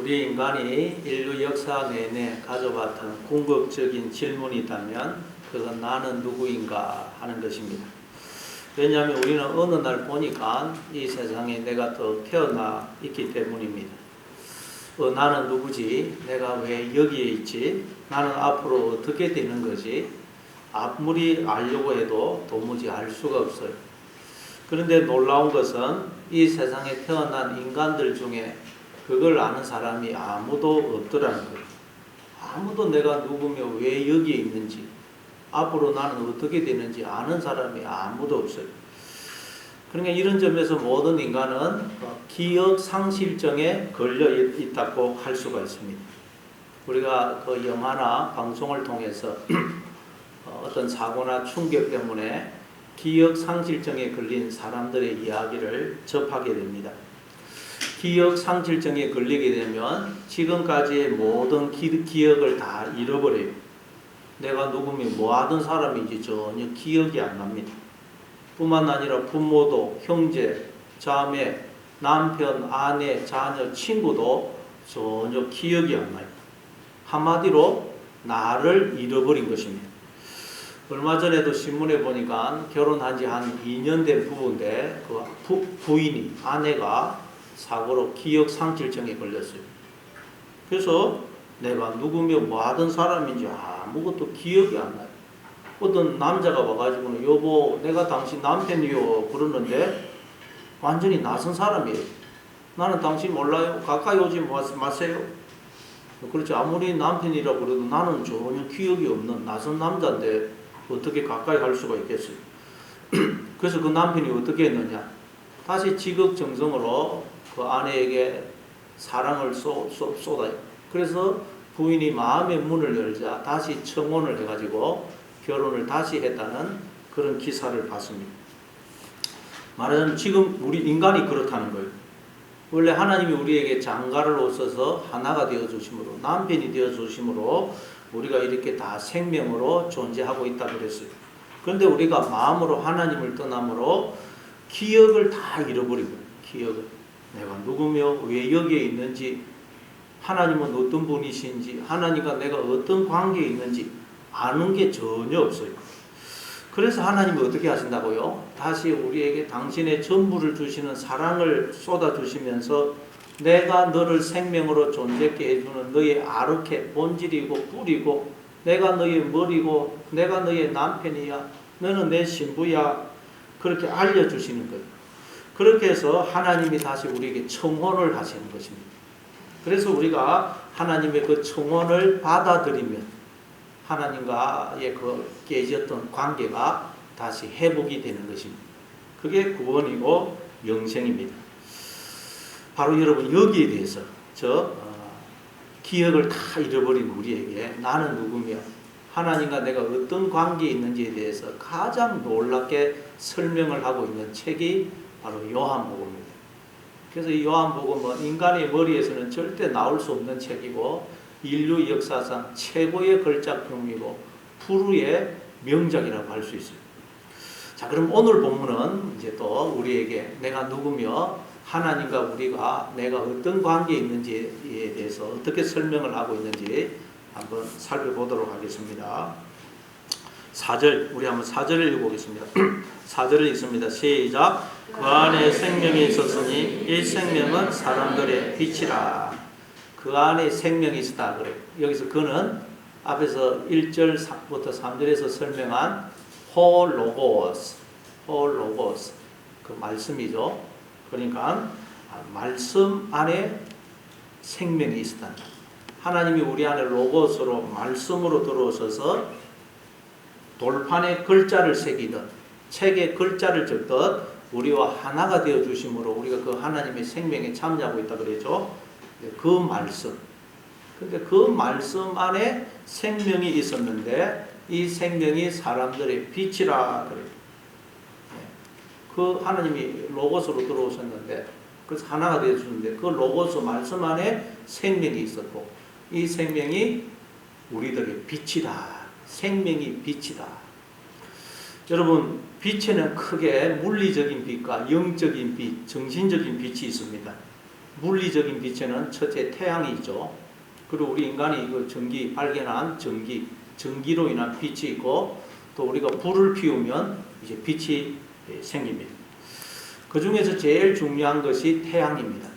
우리 인간이 인류 역사 내내 가져왔던 궁극적인 질문이 있다면 그건 나는 누구인가 하는 것입니다. 왜냐하면 우리는 어느 날 보니까 이 세상에 내가 더 태어나 있기 때문입니다. 나는 누구지? 내가 왜 여기에 있지? 나는 앞으로 어떻게 되는 거지? 아무리 알려고 해도 도무지 알 수가 없어요. 그런데 놀라운 것은 이 세상에 태어난 인간들 중에 그걸 아는 사람이 아무도 없더라는 거예요. 아무도 내가 누구며 왜 여기에 있는지, 앞으로 나는 어떻게 되는지 아는 사람이 아무도 없어요. 그러니까 이런 점에서 모든 인간은 기억 상실증에 걸려 있다고 할 수가 있습니다. 우리가 그 영화나 방송을 통해서 어떤 사고나 충격 때문에 기억 상실증에 걸린 사람들의 이야기를 접하게 됩니다. 기억 상실증에 걸리게 되면 지금까지의 모든 기억을 다 잃어버려요. 내가 누구며 뭐 하던 사람인지 전혀 기억이 안 납니다. 뿐만 아니라 부모도, 형제, 자매, 남편, 아내, 자녀, 친구도 전혀 기억이 안 나요. 한마디로 나를 잃어버린 것입니다. 얼마 전에도 신문에 보니까 결혼한 지 한 2년 된 부부인데 그 부인이, 아내가 사고로 기억 상실증에 걸렸어요. 그래서 내가 누구며 뭐 하던 사람인지 아무것도 기억이 안 나요. 어떤 남자가 와가지고는 여보 내가 당신 남편이요 그러는데 완전히 낯선 사람이에요. 나는 당신 몰라요. 가까이 오지 마세요. 그렇지 아무리 남편이라고 그래도 나는 전혀 기억이 없는 낯선 남자인데 어떻게 가까이 할 수가 있겠어요. 그래서 그 남편이 어떻게 했느냐, 다시 지극정성으로 그 아내에게 사랑을 쏟아요. 그래서 부인이 마음의 문을 열자 다시 청혼을 해가지고 결혼을 다시 했다는 그런 기사를 봤습니다. 말하자면 지금 우리 인간이 그렇다는 거예요. 원래 하나님이 우리에게 장가를 오셔서 하나가 되어주심으로, 남편이 되어주심으로 우리가 이렇게 다 생명으로 존재하고 있다 그랬어요. 그런데 우리가 마음으로 하나님을 떠남으로 기억을 다 잃어버리고, 기억을 내가 누구며 왜 여기에 있는지, 하나님은 어떤 분이신지, 하나님과 내가 어떤 관계에 있는지 아는 게 전혀 없어요. 그래서 하나님이 어떻게 하신다고요? 다시 우리에게 당신의 전부를 주시는 사랑을 쏟아주시면서 내가 너를 생명으로 존재케 해주는 너의 아르케, 본질이고 뿌리고, 내가 너의 머리고, 내가 너의 남편이야, 너는 내 신부야, 그렇게 알려주시는 거예요. 그렇게 해서 하나님이 다시 우리에게 청혼을 하시는 것입니다. 그래서 우리가 하나님의 그 청혼을 받아들이면 하나님과의 그 깨졌던 관계가 다시 회복이 되는 것입니다. 그게 구원이고 영생입니다. 바로 여러분 여기에 대해서 기억을 다 잃어버린 우리에게 나는 누구며 하나님과 내가 어떤 관계에 있는지에 대해서 가장 놀랍게 설명을 하고 있는 책이 바로 요한복음입니다. 그래서 이 요한복음은 인간의 머리에서는 절대 나올 수 없는 책이고 인류 역사상 최고의 걸작품이고 불후의 명작이라고 할 수 있어요. 자, 그럼 오늘 본문은 이제 또 우리에게 내가 누구며 하나님과 우리가 내가 어떤 관계에 있는지에 대해서 어떻게 설명을 하고 있는지 한번 살펴보도록 하겠습니다. 4절, 우리 한번 4절을 읽어보겠습니다. 4절을 읽습니다. 시작. 그 안에 생명이 있었으니 이 생명은 사람들의 빛이라. 그 안에 생명이 있었다 그래요. 여기서 그는 앞에서 1절부터 3절에서 설명한 호로고스 그 말씀이죠. 그러니까 말씀 안에 생명이 있었다. 하나님이 우리 안에 로고스로 말씀으로 들어오셔서 돌판에 글자를 새기듯 책에 글자를 적듯 우리와 하나가 되어 주심으로 우리가 그 하나님의 생명에 참여하고 있다 그랬죠. 그 말씀. 근데 그 말씀 안에 생명이 있었는데 이 생명이 사람들의 빛이라 그래요. 그 하나님이 로고스로 들어오셨는데 그래서 하나가 되어 주는데 그 로고스 말씀 안에 생명이 있었고 이 생명이 우리들의 빛이다. 생명이 빛이다. 여러분 빛에는 크게 물리적인 빛과 영적인 빛, 정신적인 빛이 있습니다. 물리적인 빛에는 첫째 태양이 있죠. 그리고 우리 인간이 그 전기 발견한 전기로 인한 빛이 있고, 또 우리가 불을 피우면 이제 빛이 생깁니다. 그 중에서 제일 중요한 것이 태양입니다.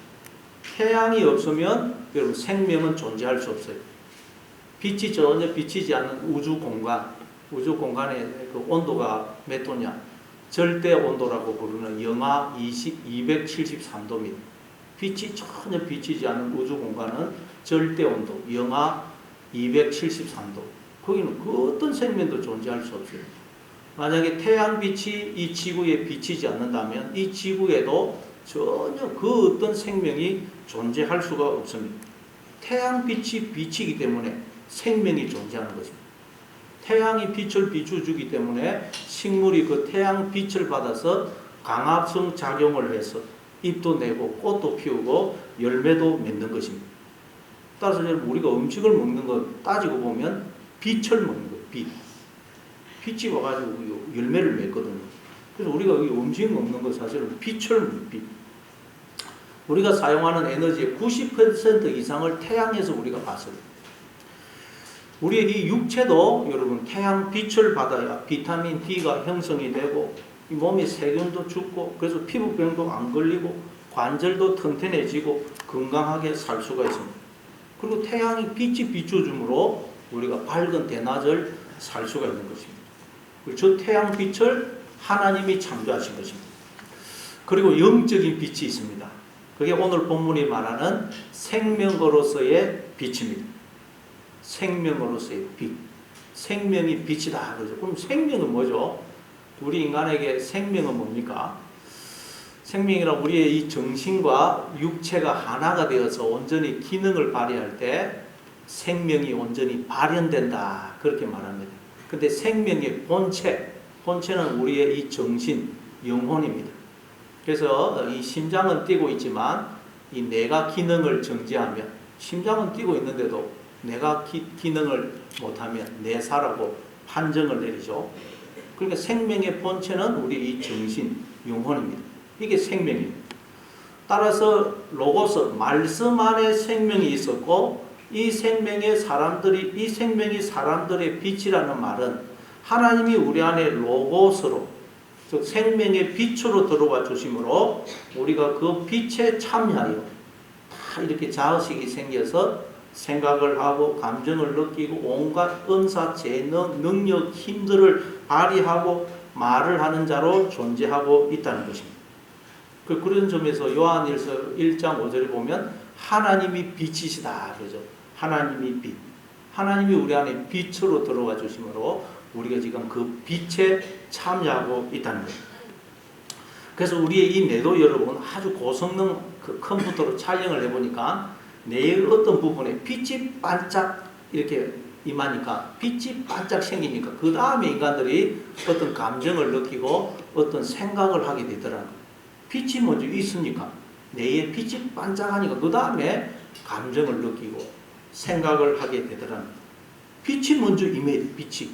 태양이 없으면 여러분 생명은 존재할 수 없어요. 빛이 전혀 비치지 않는 우주 공간의 그 온도가 몇 도냐? 절대 온도라고 부르는 영하 273도입니다. 빛이 전혀 비치지 않는 우주 공간은 절대 온도 영하 273도. 거기는 그 어떤 생명도 존재할 수 없어요. 만약에 태양빛이 이 지구에 비치지 않는다면 이 지구에도 전혀 그 어떤 생명이 존재할 수가 없습니다. 태양빛이 비치기 때문에 생명이 존재하는 것입니다. 태양이 빛을 비춰주기 때문에 식물이 그 태양빛을 받아서 광합성 작용을 해서 잎도 내고 꽃도 피우고 열매도 맺는 것입니다. 따라서 여러분 우리가 음식을 먹는 거 따지고 보면 빛을 먹는 거예요. 빛이 와가지고 열매를 맺거든요. 그래서 우리가 음식 먹는 거 사실은 빛. 우리가 사용하는 에너지의 90% 이상을 태양에서 우리가 봤어요. 우리의 이 육체도 여러분 태양 빛을 받아야 비타민 D가 형성이 되고 이 몸에 세균도 죽고 그래서 피부병도 안 걸리고 관절도 튼튼해지고 건강하게 살 수가 있습니다. 그리고 태양이 빛이 비춰주므로 우리가 밝은 대낮을 살 수가 있는 것입니다. 저 태양빛을 하나님이 창조하신 것입니다. 그리고 영적인 빛이 있습니다. 그게 오늘 본문이 말하는 생명으로서의 빛입니다. 생명으로서의 빛. 생명이 빛이다. 그러죠. 그럼 생명은 뭐죠? 우리 인간에게 생명은 뭡니까? 생명이라 우리의 이 정신과 육체가 하나가 되어서 온전히 기능을 발휘할 때 생명이 온전히 발현된다. 그렇게 말합니다. 근데 생명의 본체는 우리의 이 정신, 영혼입니다. 그래서 이 심장은 뛰고 있지만 이 뇌가 기능을 정지하면 심장은 뛰고 있는데도 뇌가 기능을 못하면 뇌사라고 판정을 내리죠. 그러니까 생명의 본체는 우리 이 정신, 영혼입니다. 이게 생명입니다. 따라서 로고스, 말씀 안에 생명이 있었고 이 생명이 사람들의 빛이라는 말은 하나님이 우리 안에 로고스로 즉 생명의 빛으로 들어와 주심으로 우리가 그 빛에 참여하여 다 이렇게 자의식이 생겨서 생각을 하고 감정을 느끼고 온갖 은사, 재능, 능력, 힘들을 발휘하고 말을 하는 자로 존재하고 있다는 것입니다. 그런 점에서 요한일서 1장 5절에 보면 하나님이 빛이시다 그러죠. 하나님이 빛. 하나님이 우리 안에 빛으로 들어와 주심으로 우리가 지금 그 빛에 참여하고 있다는 거예요. 그래서 우리의 이 뇌도 여러분 아주 고성능 그 컴퓨터로 촬영을 해보니까 뇌의 어떤 부분에 빛이 반짝 이렇게 임하니까 빛이 반짝 생기니까 그 다음에 인간들이 어떤 감정을 느끼고 어떤 생각을 하게 되더라는 거예요. 빛이 먼저 있으니까 뇌에 빛이 반짝하니까 그 다음에 감정을 느끼고 생각을 하게 되더라는 거예요. 빛이 먼저 임해야 돼. 빛이.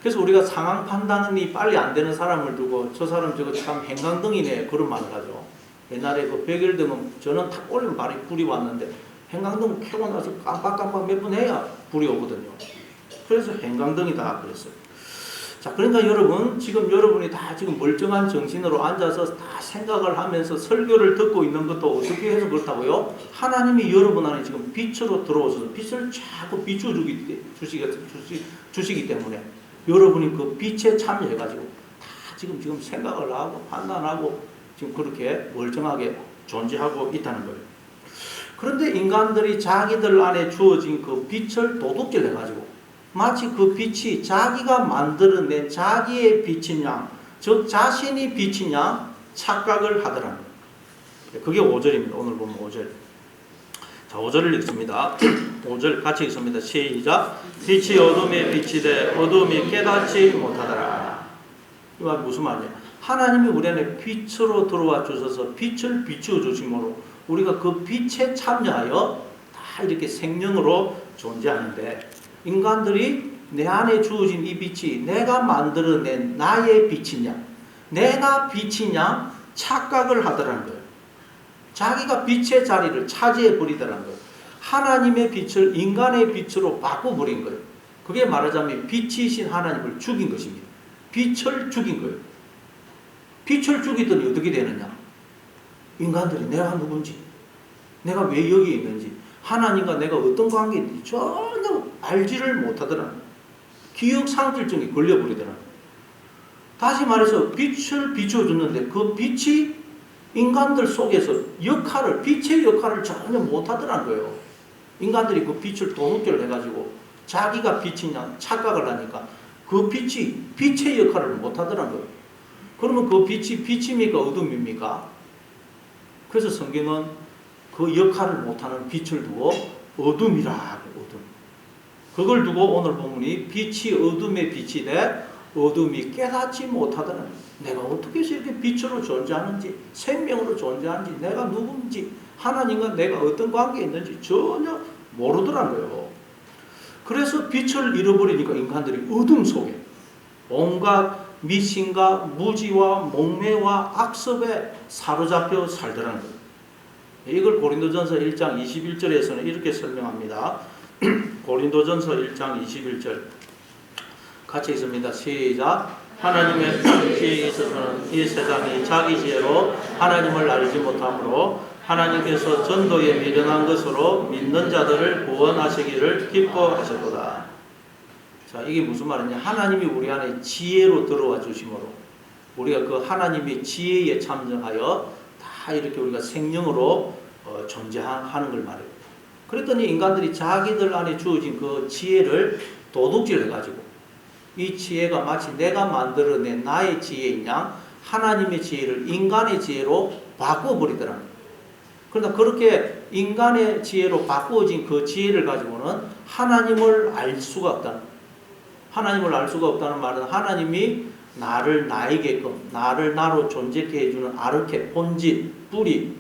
그래서 우리가 상황 판단이 빨리 안 되는 사람을 두고 저 사람 저거 참 행강등이네 그런 말을 하죠. 옛날에 그 백열등은 저는 탁 올리면 바로 불이 왔는데 행강등 켜고 나서 깜빡깜빡 몇 분 해야 불이 오거든요. 그래서 행강등이다 그랬어요. 자, 그러니까 여러분 지금 여러분이 다 지금 멀쩡한 정신으로 앉아서 다 생각을 하면서 설교를 듣고 있는 것도 어떻게 해서 그렇다고요? 하나님이 여러분 안에 지금 빛으로 들어오셔서 빛을 자꾸 비춰주시기 때문에 여러분이 그 빛에 참여해가지고 다 지금 생각을 하고 판단하고 지금 그렇게 멀쩡하게 존재하고 있다는 거예요. 그런데 인간들이 자기들 안에 주어진 그 빛을 도둑질 해가지고 마치 그 빛이 자기가 만들어낸 자기의 빛이냐, 즉 자신이 빛이냐 착각을 하더라는 거예요. 그게 5절입니다. 오늘 보면 5절. 자, 5절을 읽습니다. 5절 같이 읽습니다. 시작. 빛이 어둠에 빛이 돼 어둠이 깨닫지 못하더라. 이 말 무슨 말이냐? 하나님이 우리 안에 빛으로 들어와 주셔서 빛을 비추어 주심으로 우리가 그 빛에 참여하여 다 이렇게 생명으로 존재하는데 인간들이 내 안에 주어진 이 빛이 내가 만들어낸 나의 빛이냐 내가 빛이냐 착각을 하더라는 거예요. 자기가 빛의 자리를 차지해 버리더라는 거예요. 하나님의 빛을 인간의 빛으로 바꿔버린 거예요. 그게 말하자면 빛이신 하나님을 죽인 것입니다. 빛을 죽인 거예요. 빛을 죽이더니 어떻게 되느냐? 인간들이 내가 누군지, 내가 왜 여기 있는지, 하나님과 내가 어떤 관계인지 전혀 알지를 못하더라. 기억 상실증이 걸려버리더라. 다시 말해서 빛을 비춰줬는데 그 빛이 인간들 속에서 빛의 역할을 전혀 못하더라는 거예요. 인간들이 그 빛을 도둑질 해가지고 자기가 빛이냐 착각을 하니까 그 빛이 빛의 역할을 못하더라는 거예요. 그러면 그 빛이 빛입니까? 어둠입니까? 그래서 성경은 그 역할을 못하는 빛을 두고 어둠이라 하고, 어둠. 그걸 두고 오늘 본문이 빛이 어둠의 빛이 돼 어둠이 깨닫지 못하더라. 내가 어떻게 해서 이렇게 빛으로 존재하는지, 생명으로 존재하는지, 내가 누군지, 하나님과 내가 어떤 관계에 있는지 전혀 모르더란 거예요. 그래서 빛을 잃어버리니까 인간들이 어둠 속에 온갖 미신과 무지와 목매와 악습에 사로잡혀 살더라는 거예요. 이걸 고린도전서 1장 21절에서는 이렇게 설명합니다. 고린도전서 1장 21절 같이 있습니다. 시작. 하나님의 지혜에 있어서는 이 세상이 자기 지혜로 하나님을 알지 못하므로 하나님께서 전도에 미련한 것으로 믿는 자들을 구원하시기를 기뻐하셨도다. 자, 이게 무슨 말이냐? 하나님이 우리 안에 지혜로 들어와 주심으로 우리가 그 하나님의 지혜에 참정하여 다 이렇게 우리가 생명으로 존재하는 걸 말해요. 그랬더니 인간들이 자기들 안에 주어진 그 지혜를 도둑질해가지고 이 지혜가 마치 내가 만들어낸 나의 지혜인 양 하나님의 지혜를 인간의 지혜로 바꿔버리더라고요. 그러나 그렇게 인간의 지혜로 바꾸어진 그 지혜를 가지고는 하나님을 알 수가 없다는, 하나님을 알 수가 없다는 말은 하나님이 나를 나이게끔 나를 나로 존재케 해주는 아르케, 본질, 뿌리,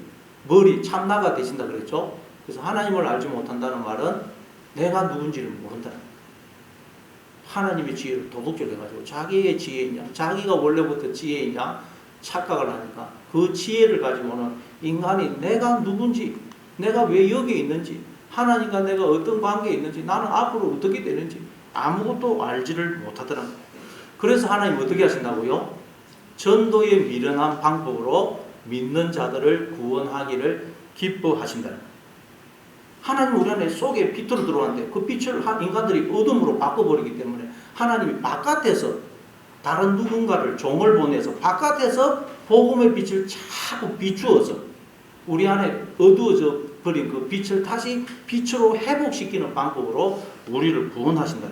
머리, 참나가 되신다 그랬죠. 그래서 하나님을 알지 못한다는 말은 내가 누군지를 모른다. 하나님의 지혜를 도둑질해가지고 자기의 지혜이냐, 자기가 원래부터 지혜이냐 착각을 하니까 그 지혜를 가지고는 인간이 내가 누군지, 내가 왜 여기 있는지, 하나님과 내가 어떤 관계에 있는지, 나는 앞으로 어떻게 되는지 아무것도 알지를 못하더랍니다. 그래서 하나님 어떻게 하신다고요? 전도에 미련한 방법으로 믿는 자들을 구원하기를 기뻐하신다. 하나님 우리 안에 속에 빛으로 들어왔는데 그 빛을 인간들이 어둠으로 바꿔버리기 때문에 하나님이 바깥에서 다른 누군가를 종을 보내서 바깥에서 복음의 빛을 자꾸 비추어서 우리 안에 어두워져 버린 그 빛을 다시 빛으로 회복시키는 방법으로 우리를 구원하신다.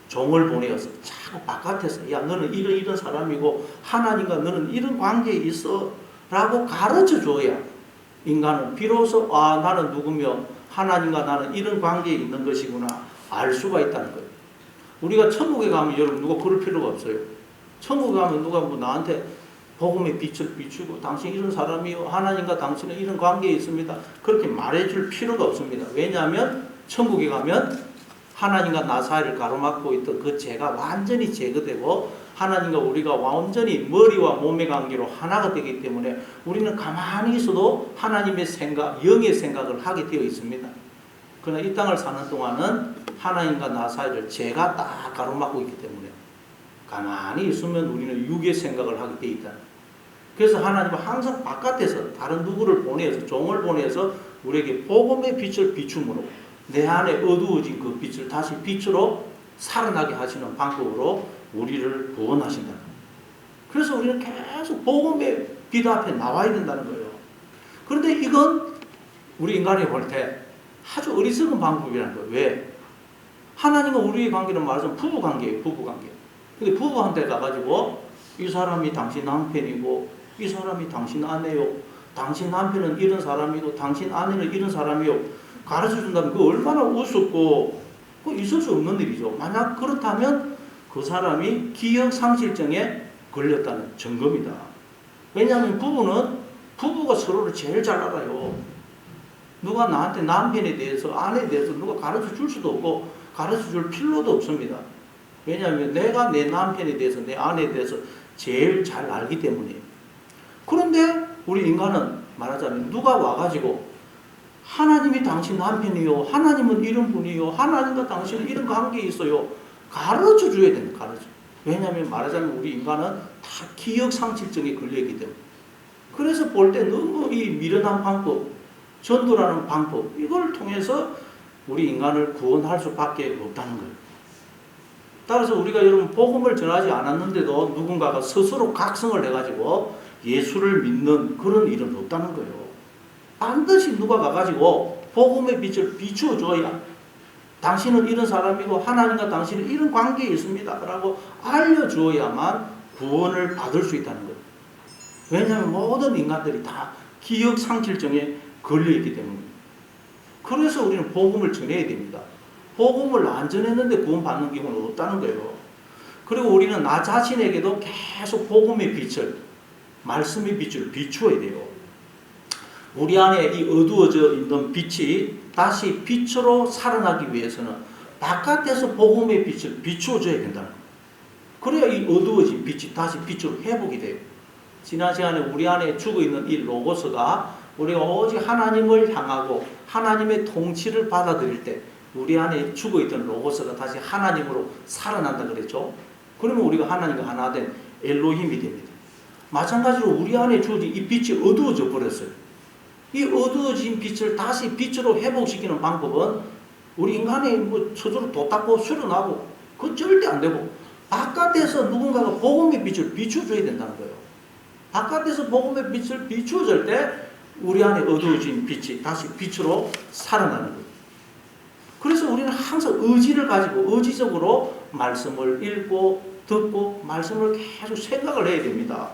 종을 보내어서 자꾸 바깥에서 야 너는 이런 사람이고 하나님과 너는 이런 관계에 있어 라고 가르쳐 줘야 인간은 비로소 아 나는 누구며 하나님과 나는 이런 관계에 있는 것이구나 알 수가 있다는 거예요. 우리가 천국에 가면 여러분 누가 그럴 필요가 없어요. 천국에 가면 누가 뭐 나한테 복음의 빛을 비추고 당신 이런 사람이요 하나님과 당신은 이런 관계에 있습니다 그렇게 말해줄 필요가 없습니다. 왜냐하면 천국에 가면 하나님과 나 사이를 가로막고 있던 그 죄가 완전히 제거되고 하나님과 우리가 완전히 머리와 몸의 관계로 하나가 되기 때문에 우리는 가만히 있어도 하나님의 생각, 영의 생각을 하게 되어 있습니다. 그러나 이 땅을 사는 동안은 하나님과 나 사이를 죄가 딱 가로막고 있기 때문에 가만히 있으면 우리는 육의 생각을 하게 되어 있다. 그래서 하나님은 항상 바깥에서 다른 누구를 보내서 종을 보내서 우리에게 복음의 빛을 비춤으로 내 안에 어두워진 그 빛을 다시 빛으로 살아나게 하시는 방법으로 우리를 구원하신다. 그래서 우리는 계속 복음의 빛 앞에 나와야 된다는 거예요. 그런데 이건 우리 인간이 볼 때 아주 어리석은 방법이라는 거예요. 왜? 하나님과 우리의 관계는 말하자면 부부관계예요. 부부관계. 근데 부부한테 가가지고 이 사람이 당신 남편이고 이 사람이 당신 아내요. 당신 남편은 이런 사람이고 당신 아내는 이런 사람이요. 가르쳐준다면 그거 얼마나 우습고 그거 있을 수 없는 일이죠. 만약 그렇다면 그 사람이 기억상실증에 걸렸다는 증거입니다. 왜냐하면 부부가 서로를 제일 잘 알아요. 누가 나한테 남편에 대해서 아내에 대해서 누가 가르쳐 줄 수도 없고 가르쳐 줄 필요도 없습니다. 왜냐하면 내가 내 남편에 대해서 내 아내에 대해서 제일 잘 알기 때문이에요. 그런데 우리 인간은 말하자면 누가 와가지고 하나님이 당신 남편이요, 하나님은 이런 분이요, 하나님과 당신은 이런 관계에 있어요, 가르쳐 줘야 된다. 가르쳐. 왜냐하면 말하자면 우리 인간은 다 기억상실증에 걸려있기 때문에. 그래서 볼 때 너무 이 미련한 방법, 전도라는 방법, 이걸 통해서 우리 인간을 구원할 수밖에 없다는 거예요. 따라서 우리가 여러분 복음을 전하지 않았는데도 누군가가 스스로 각성을 해가지고 예수를 믿는 그런 일은 없다는 거예요. 반드시 누가 가가지고 복음의 빛을 비추어줘야 당신은 이런 사람이고 하나님과 당신은 이런 관계에 있습니다 라고 알려주어야만 구원을 받을 수 있다는 거예요. 왜냐하면 모든 인간들이 다 기억상실증에 걸려있기 때문에. 그래서 우리는 복음을 전해야 됩니다. 복음을 안 전했는데 구원받는 경우는 없다는 거예요. 그리고 우리는 나 자신에게도 계속 복음의 빛을, 말씀의 빛을 비추어야 돼요. 우리 안에 이 어두워져 있는 빛이 다시 빛으로 살아나기 위해서는 바깥에서 복음의 빛을 비추어줘야 된다는 거예요. 그래야 이 어두워진 빛이 다시 빛으로 회복이 돼요. 지난 시간에 우리 안에 죽어있는 이 로고스가 우리가 오직 하나님을 향하고 하나님의 통치를 받아들일 때 우리 안에 죽어있던 로고스가 다시 하나님으로 살아난다 그랬죠. 그러면 우리가 하나님과 하나 된 엘로힘이 됩니다. 마찬가지로 우리 안에 주어진 이 빛이 어두워져 버렸어요. 이 어두워진 빛을 다시 빛으로 회복시키는 방법은 우리 인간이 뭐 스스로 도 닦고 수련하고 그건 절대 안 되고 바깥에서 누군가가 복음의 빛을 비춰줘야 된다는 거예요. 바깥에서 복음의 빛을 비춰줄 때 우리 안에 어두워진 빛이 다시 빛으로 살아나는 거예요. 그래서 우리는 항상 의지를 가지고 의지적으로 말씀을 읽고 듣고 말씀을 계속 생각을 해야 됩니다.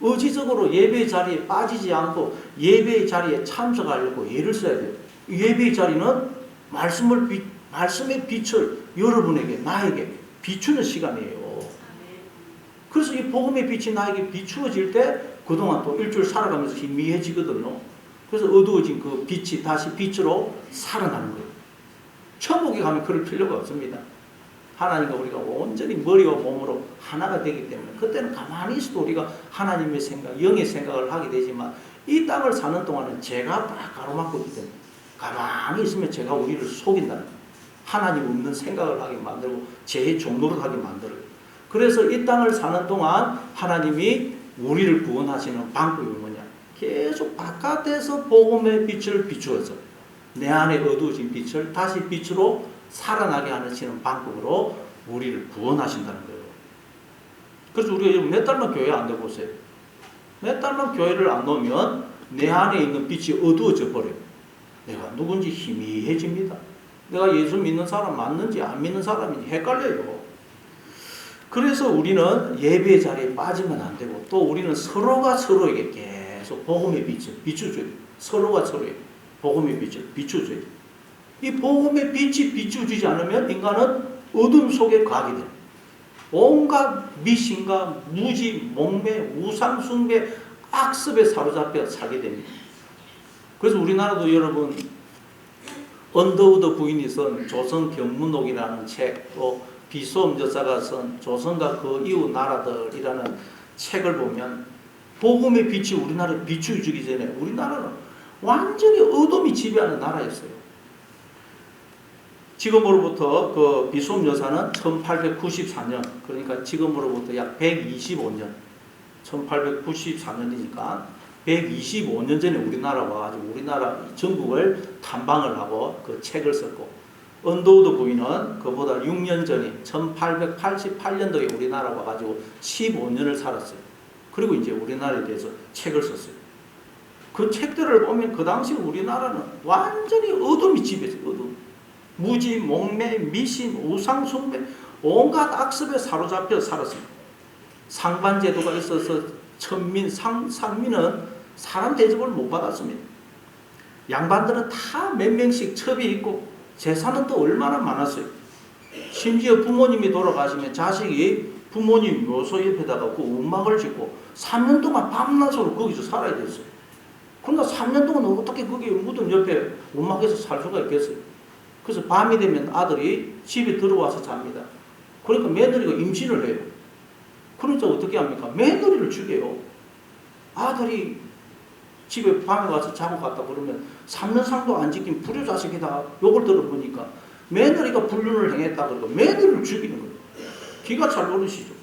의지적으로 예배의 자리에 빠지지 않고 예배의 자리에 참석하려고 애를 써야 돼요. 예배의 자리는 말씀의 빛을 여러분에게, 나에게 비추는 시간이에요. 그래서 이 복음의 빛이 나에게 비추어질 때 그동안 또 일주일 살아가면서 희미해지거든요. 그래서 어두워진 그 빛이 다시 빛으로 살아나는 거예요. 천국에 가면 그럴 필요가 없습니다. 하나님과 우리가 온전히 머리와 몸으로 하나가 되기 때문에 그때는 가만히 있어도 우리가 하나님의 생각, 영의 생각을 하게 되지만 이 땅을 사는 동안은 죄가 딱 가로막고 있기 때문에 가만히 있으면 죄가 우리를 속인다는 거예요. 하나님 없는 생각을 하게 만들고 죄의 종노릇 하게 만들어요. 그래서 이 땅을 사는 동안 하나님이 우리를 구원하시는 방법이 뭐냐? 계속 바깥에서 복음의 빛을 비추어서 내 안에 어두워진 빛을 다시 빛으로 살아나게 하시는 방법으로 우리를 구원하신다는 거예요. 그래서 우리가 몇 달만 교회 안 되보세요. 몇 달만 교회를 안 놓으면 내 안에 있는 빛이 어두워져 버려요. 내가 누군지 희미해집니다. 내가 예수 믿는 사람 맞는지 안 믿는 사람인지 헷갈려요. 그래서 우리는 예배의 자리에 빠지면 안 되고 또 우리는 서로가 서로에게 계속 복음의 빛을 비춰줘야 돼요. 서로가 서로에게 복음의 빛을 비춰줘야 돼요. 이 복음의 빛이 비춰주지 않으면 인간은 어둠 속에 가게 돼요. 온갖 미신과 무지, 목매, 우상숭배, 악습에 사로잡혀 살게 됩니다. 그래서 우리나라도 여러분 언더우드 부인이 쓴 조선경문록이라는 책, 또 비솜 여사가 쓴 조선과 그 이웃 나라들이라는 책을 보면 복음의 빛이 우리나라에 비추어주기 전에 우리나라는 완전히 어둠이 지배하는 나라였어요. 지금으로부터 그 비솜 여사는 1894년, 그러니까 지금으로부터 약 125년, 1894년이니까 125년 전에 우리나라 와가지고 우리나라 전국을 탐방을 하고 그 책을 썼고, 언더우드 부인은 그보다 6년 전에 1888년도에 우리나라 와가지고 15년을 살았어요. 그리고 이제 우리나라에 대해서 책을 썼어요. 그 책들을 보면 그 당시 우리나라는 완전히 어둠이 지배했어요. 어둠. 무지, 목매, 미신, 우상숭배, 온갖 악습에 사로잡혀 살았습니다. 상반제도가 있어서 천민, 상민은 사람 대접을 못 받았습니다. 양반들은 다 몇 명씩 첩이 있고 재산은 또 얼마나 많았어요. 심지어 부모님이 돌아가시면 자식이 부모님 묘소 옆에다가 그 움막을 짓고 3년 동안 밤낮으로 거기서 살아야 됐어요. 그러니까 3년 동안 어떻게 거기 무덤 옆에 움막에서 살 수가 있겠어요. 그래서 밤이 되면 아들이 집에 들어와서 잡니다. 그러니까 며느리가 임신을 해요. 그러니까 어떻게 합니까? 며느리를 죽여요. 아들이 집에 밤에 와서 자고 갔다 그러면 삼는 상도 안 지킨 불효자식이다 욕을 들어보니까 며느리가 불륜을 행했다 그러고 며느리를 죽이는 거예요. 기가 잘 모르시죠.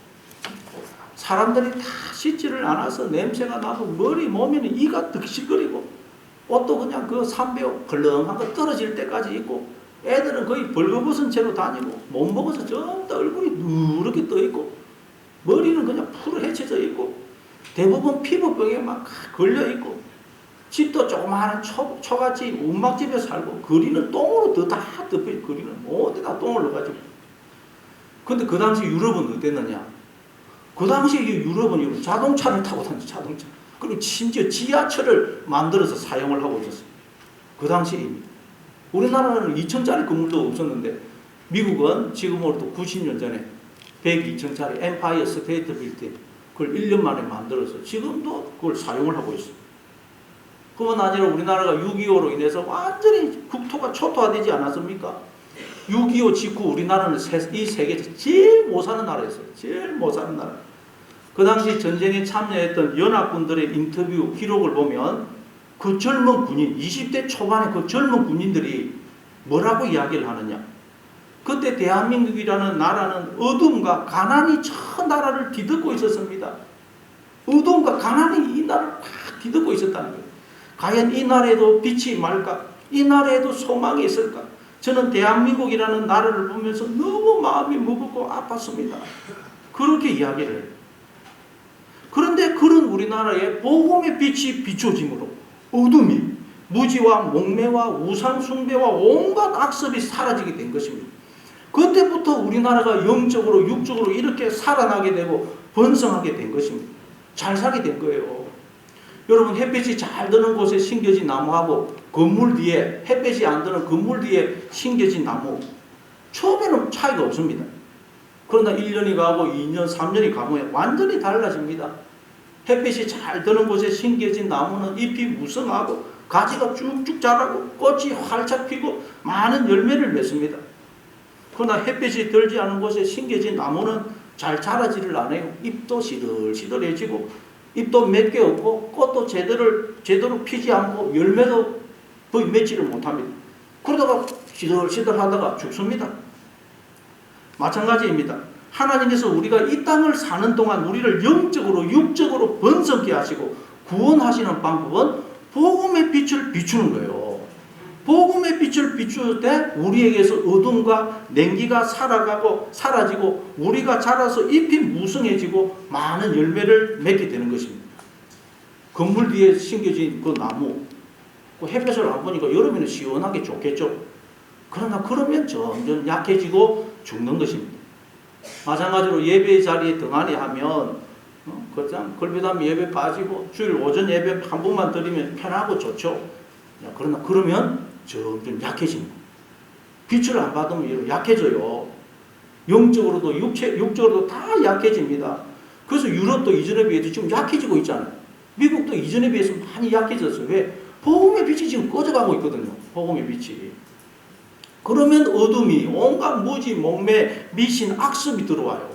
사람들이 다 씻지를 않아서 냄새가 나고 머리 몸에는 이가 득실거리고 옷도 그냥 그 삼배옷 걸렁한 거 떨어질 때까지 입고 애들은 거의 벌거벗은 채로 다니고 못 먹어서 전부 다 얼굴이 누렇게 떠 있고 머리는 그냥 풀 헤쳐져 있고 대부분 피부병에 막 걸려 있고 집도 조그마한 초가집 운막집에 살고 거리는 똥으로 다 덮여 있고 거리는 어디다 똥을 넣어가지고. 근데 그 당시 유럽은 어땠느냐? 그 당시에 유럽은 자동차를 타고 다녔어요. 자동차. 그리고 심지어 지하철을 만들어서 사용을 하고 있었어요. 그 당시에. 우리나라는 2층짜리 건물도 없었는데 미국은 지금으로부터 90년 전에 102층짜리 엠파이어 스테이트 빌딩 그걸 1년 만에 만들어서 지금도 그걸 사용을 하고 있어요. 그뿐 아니라 우리나라가 6.25로 인해서 완전히 국토가 초토화되지 않았습니까? 6.25 직후 우리나라는 이 세계에서 제일 못 사는 나라였어요. 제일 못 사는 나라. 그 당시 전쟁에 참여했던 연합군들의 인터뷰 기록을 보면 그 젊은 군인, 20대 초반의 그 젊은 군인들이 뭐라고 이야기를 하느냐. 그때 대한민국이라는 나라는 어둠과 가난이 저 나라를 뒤덮고 있었습니다. 어둠과 가난이 이 나라를 팍 뒤덮고 있었다는 거예요. 과연 이 나라에도 빛이 말까? 이 나라에도 소망이 있을까? 저는 대한민국이라는 나라를 보면서 너무 마음이 무겁고 아팠습니다. 그렇게 이야기를 해요. 그런데 그런 우리나라에 복음의 빛이 비춰짐으로 어둠이 무지와 목매와 우상숭배와 온갖 악습이 사라지게 된 것입니다. 그때부터 우리나라가 영적으로 육적으로 이렇게 살아나게 되고 번성하게 된 것입니다. 잘 살게 된 거예요. 여러분 햇빛이 잘 드는 곳에 심겨진 나무하고 건물 뒤에 햇빛이 안 드는 건물 뒤에 심겨진 나무 처음에는 차이가 없습니다. 그러나 1년이 가고 2년, 3년이 가면 완전히 달라집니다. 햇빛이 잘 드는 곳에 심겨진 나무는 잎이 무성하고 가지가 쭉쭉 자라고 꽃이 활짝 피고 많은 열매를 맺습니다. 그러나 햇빛이 들지 않은 곳에 심겨진 나무는 잘 자라지를 않아요. 잎도 시들시들해지고 잎도 몇 개 없고 꽃도 제대로 피지 않고 열매도 거의 맺지를 못합니다. 그러다가 시들시들 하다가 죽습니다. 마찬가지입니다. 하나님께서 우리가 이 땅을 사는 동안 우리를 영적으로 육적으로 번성케 하시고 구원하시는 방법은 복음의 빛을 비추는 거예요. 복음의 빛을 비출 때 우리에게서 어둠과 냉기가 사라지고 우리가 자라서 잎이 무성해지고 많은 열매를 맺게 되는 것입니다. 건물 뒤에 심겨진 그 나무 그 햇볕을 안 보니까 여름에는 시원하게 좋겠죠. 그러나 그러면 점점 약해지고 죽는 것입니다. 마찬가지로 예배 자리에 등한히 하면 그냥 걸배담 예배 빠지고 주일 오전 예배 한 번만 드리면 편하고 좋죠. 그러나 그러면 점점 약해집니다. 빛을 안 받으면 약해져요. 영적으로도 육적으로도 다 약해집니다. 그래서 유럽도 이전에 비해서 지금 약해지고 있잖아요. 미국도 이전에 비해서 많이 약해졌어요. 왜? 복음의 빛이 지금 꺼져가고 있거든요. 복음의 빛이. 그러면 어둠이 온갖 무지, 목매, 미신, 악습이 들어와요.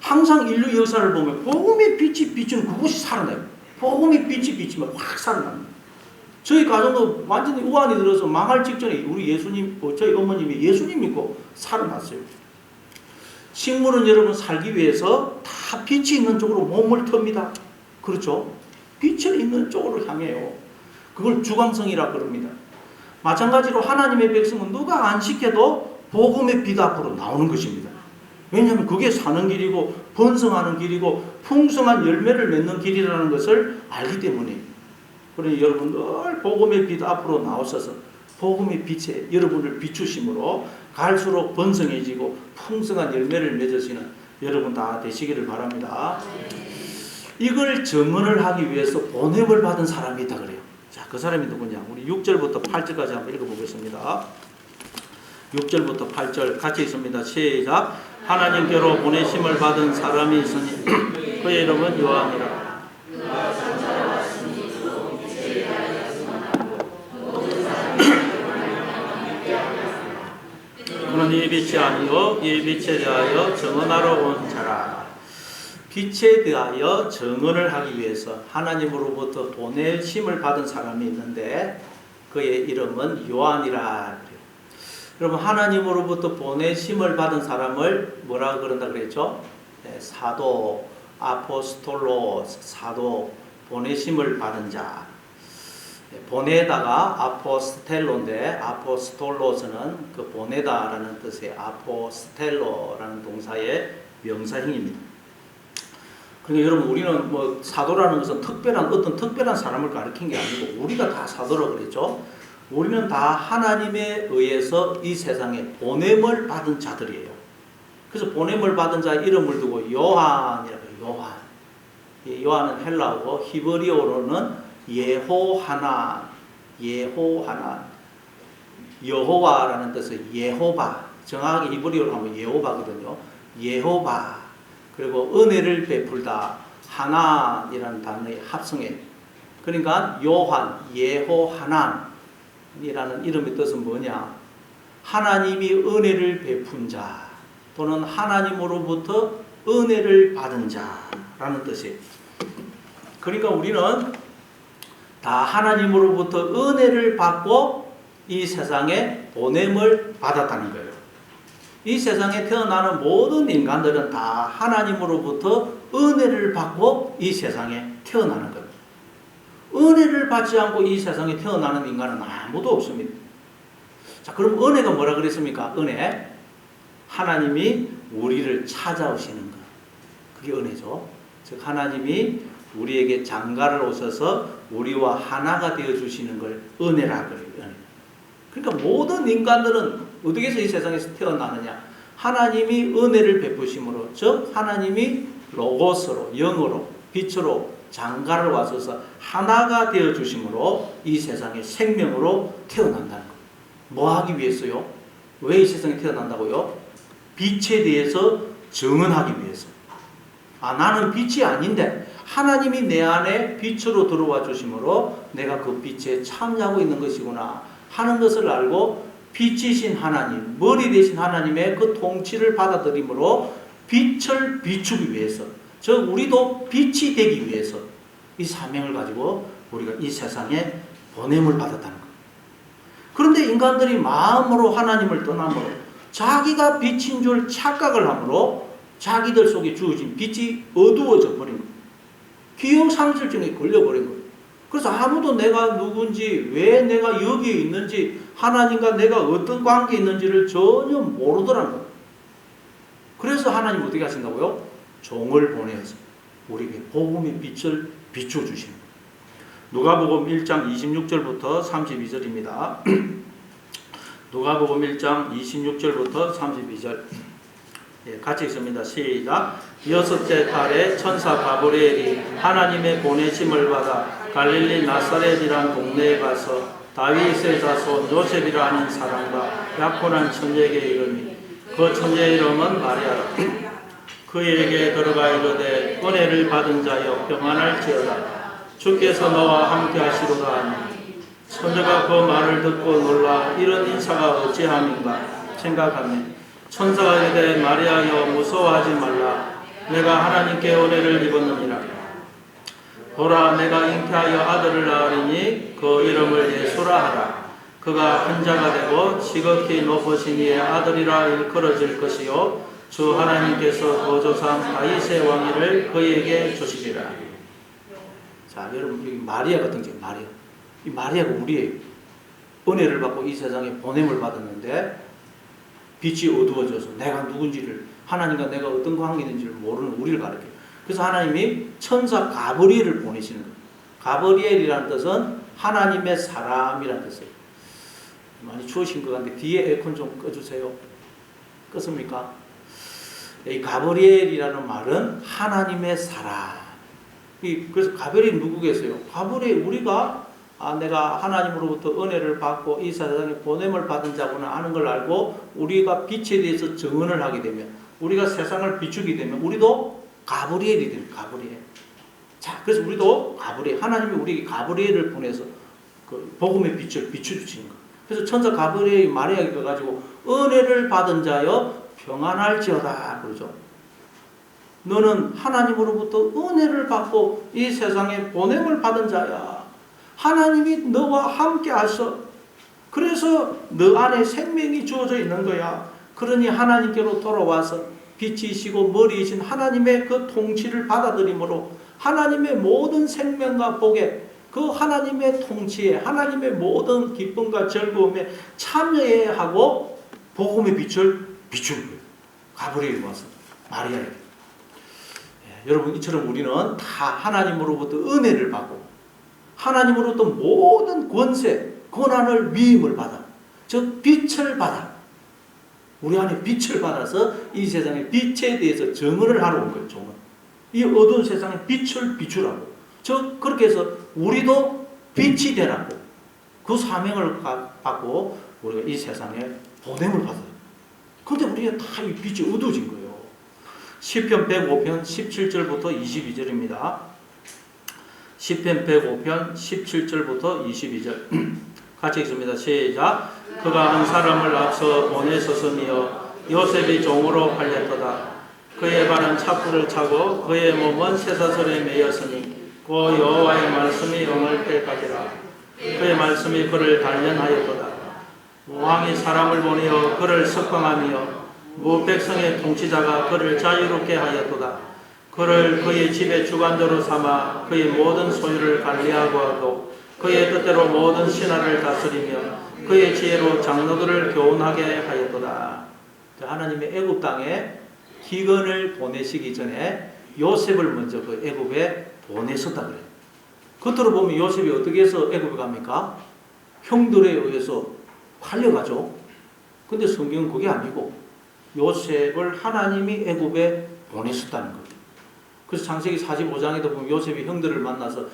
항상 인류 역사를 보면 복음의 빛이 비추는 그곳이 살아나요. 복음의 빛이 비치면 확 살아납니다. 저희 가정도 완전히 우환이 들어서 망할 직전에 우리 예수님, 저희 어머님이 예수님 믿고 살아났어요. 식물은 여러분 살기 위해서 다 빛이 있는 쪽으로 몸을 텄니다. 그렇죠? 빛을 있는 쪽으로 향해요. 그걸 주광성이라 그럽니다. 마찬가지로 하나님의 백성은 누가 안 시켜도 복음의 빛 앞으로 나오는 것입니다. 왜냐하면 그게 사는 길이고 번성하는 길이고 풍성한 열매를 맺는 길이라는 것을 알기 때문에. 그러니 여러분 늘 복음의 빛 앞으로 나오셔서 복음의 빛에 여러분을 비추심으로 갈수록 번성해지고 풍성한 열매를 맺으시는 여러분 다 되시기를 바랍니다. 이걸 증언을 하기 위해서 보냄을 받은 사람이 있다 그래요. 자, 그 사람이 누구냐? 우리 6절부터 8절까지 한번 읽어보겠습니다. 6절부터 8절 같이 있습니다. 시작. 하나님께로 보내심을 받은 사람이 있으니 그의 이름은 요한이라. 그는 이 빛이 아니요 이 빛에 대하여 증언하러 온 자라. 빛에 대하여 증언을 하기 위해서 하나님으로부터 보내심을 받은 사람이 있는데 그의 이름은 요한이라 그래요. 여러분 하나님으로부터 보내심을 받은 사람을 뭐라 그런다 그랬죠? 네, 사도, 아포스톨로, 사도, 보내심을 받은 자. 보내다가 아포스텔로인데 아포스톨로스는 그 보내다라는 뜻의 아포스텔로라는 동사의 명사형입니다. 그러니까 여러분 우리는 뭐 사도라는 것은 어떤 특별한 사람을 가리킨 게 아니고 우리가 다 사도라고 그랬죠. 우리는 다 하나님에 의해서 이 세상에 보냄을 받은 자들이에요. 그래서 보냄을 받은 자의 이름을 두고 요한이라고 해요. 요한. 이 요한은 헬라어고 히브리어로는 예호하나, 예호하나, 여호와라는 뜻의 예호바. 정확하게 히브리어로 하면 예호바거든요. 예호바. 그리고 은혜를 베풀다. 하나이라는 단어의 합성에. 그러니까 요한, 예호하나이라는 이름의 뜻은 뭐냐? 하나님이 은혜를 베푼 자 또는 하나님으로부터 은혜를 받은 자라는 뜻이에요. 그러니까 우리는 다 하나님으로부터 은혜를 받고 이 세상에 보냄을 받았다는 거예요. 이 세상에 태어나는 모든 인간들은 다 하나님으로부터 은혜를 받고 이 세상에 태어나는 거예요. 은혜를 받지 않고 이 세상에 태어나는 인간은 아무도 없습니다. 자, 그럼 은혜가 뭐라 그랬습니까? 은혜. 하나님이 우리를 찾아오시는 것. 그게 은혜죠. 즉 하나님이 우리에게 장가를 오셔서 우리와 하나가 되어주시는 걸 은혜라 그래요. 은혜. 그러니까 모든 인간들은 어떻게 해서 이 세상에서 태어나느냐? 하나님이 은혜를 베푸심으로, 즉 하나님이 로고스로, 영으로, 빛으로 장가를 와서서 하나가 되어주심으로 이 세상에 생명으로 태어난다는 거예요. 뭐 하기 위해서요? 왜 이 세상에 태어난다고요? 빛에 대해서 증언하기 위해서. 아, 나는 빛이 아닌데 하나님이 내 안에 빛으로 들어와 주심으로 내가 그 빛에 참여하고 있는 것이구나 하는 것을 알고 빛이신 하나님, 머리 되신 하나님의 그 통치를 받아들임으로 빛을 비추기 위해서, 즉 우리도 빛이 되기 위해서 이 사명을 가지고 우리가 이 세상에 보냄을 받았다는 거예요. 그런데 인간들이 마음으로 하나님을 떠남으로 자기가 빛인 줄 착각을 함으로 자기들 속에 주어진 빛이 어두워져 버린 거예요. 기억상실증에 걸려버린 거예요. 그래서 아무도 내가 누군지, 왜 내가 여기에 있는지, 하나님과 내가 어떤 관계에 있는지를 전혀 모르더라는 거예요. 그래서 하나님 어떻게 하신다고요? 종을 보내서 우리에게 복음의 빛을 비춰주시는 거예요. 누가복음 1장 26절부터 32절입니다. 누가복음 1장 26절부터 32절. 예, 같이 읽습니다. 시작. 여섯째 달에 천사 가브리엘이 하나님의 보내심을 받아 갈릴리 나사렛이란 동네에 가서 다윗의 자손 요셉이라 하는 사람과 약혼한 처녀에게 이르니 그 처녀의 이름은 마리아라. 그에게 들어가 이르되 은혜를 받은 자여 평안할지어다. 주께서 너와 함께 하시로다 하니 처녀가 그 말을 듣고 놀라 이런 인사가 어찌함인가 생각하며 천사가 이르되 마리아여 무서워하지 말라. 내가 하나님께 은혜를 입었느니라. 보라 내가 잉태하여 아들을 낳으리니 그 이름을 예수라 하라. 그가 큰 자가 되고 지극히 높으신 이의 아들이라 일컬어질 것이요 주 하나님께서 그 조상 다윗의 왕위를 그에게 주시리라. 자, 여러분 여기 마리아가 등장해요. 마리아. 이 마리아가 우리의 은혜를 받고 이 세상에 보냄을 받았는데 빛이 어두워져서 내가 누군지를, 하나님과 내가 어떤 관계에 있는지를 모르는 우리를 가르쳐요. 그래서 하나님이 천사 가브리엘을 보내시는 거예요. 가브리엘이라는 뜻은 하나님의 사람이라는 뜻이에요. 많이 추우신 것 같은데 뒤에 에어컨 좀 꺼주세요. 껐습니까? 이 가브리엘이라는 말은 하나님의 사람. 그래서 가브리엘이 누구겠어요? 가브리엘 우리가 내가 하나님으로부터 은혜를 받고 이 세상에 보냄을 받은 자구나 하는 걸 알고 우리가 빛에 대해서 증언을 하게 되면, 우리가 세상을 비추게 되면 우리도 가브리엘이 돼요. 가브리엘. 자, 그래서 우리도 가브리엘, 하나님이 우리에게 가브리엘을 보내서 그 복음의 빛을 비춰주시는 거예요. 그래서 천사 가브리엘이 마리아에게 가지고 은혜를 받은 자여 평안할지어다 그러죠. 너는 하나님으로부터 은혜를 받고 이 세상에 보냄을 받은 자야. 하나님이 너와 함께 하셔. 그래서 너 안에 생명이 주어져 있는 거야. 그러니 하나님께로 돌아와서 빛이시고 머리이신 하나님의 그 통치를 받아들임으로 하나님의 모든 생명과 복에 그 하나님의 통치에 하나님의 모든 기쁨과 즐거움에 참여해야 하고 복음의 빛을 비추는 거예요. 가브리엘이 와서 마리아에게. 여러분 이처럼 우리는 다 하나님으로부터 은혜를 받고 하나님으로부터 모든 권세, 권한을 위임을 받아. 즉 빛을 받아. 우리 안에 빛을 받아서 이 세상의 빛에 대해서 정언을 하러 온 거예요. 정언. 이 어두운 세상에 빛을 비추라고. 즉 그렇게 해서 우리도 빛이 되라고 그 사명을 받고 우리가 이 세상에 보냄을 받아요. 그런데 우리가 다 이 빛이 어두워진 거예요. 시편 105편 17절부터 22절입니다. 시편 105편 17절부터 22절 같이 읽습니다. 시작. 그가 한 사람을 앞서 보내셨으며 요셉이 종으로 팔렸도다. 그의 발은 찹불을 차고 그의 몸은 쇠사슬에 매였으니 그 여호와의 말씀이 응할 때까지라. 그의 말씀이 그를 단련하였도다. 왕이 사람을 보내어 그를 석방하며 무백성의 통치자가 그를 자유롭게 하였도다. 그를 그의 집의 주관자로 삼아 그의 모든 소유를 관리하고 하고 그의 뜻대로 모든 신하를 다스리며 그의 지혜로 장로들을 교훈하게 하였도다. 하나님의 애굽 땅에 기근을 보내시기 전에 요셉을 먼저 그 애굽에 보내셨다 그래요. 겉으로 보면 요셉이 어떻게 해서 애굽에 갑니까? 형들에 의해서 팔려가죠. 근데 성경은 그게 아니고 요셉을 하나님이 애굽에 보내셨다는 거예요. 그래서 창세기 45장에도 보면 요셉이 형들을 만나서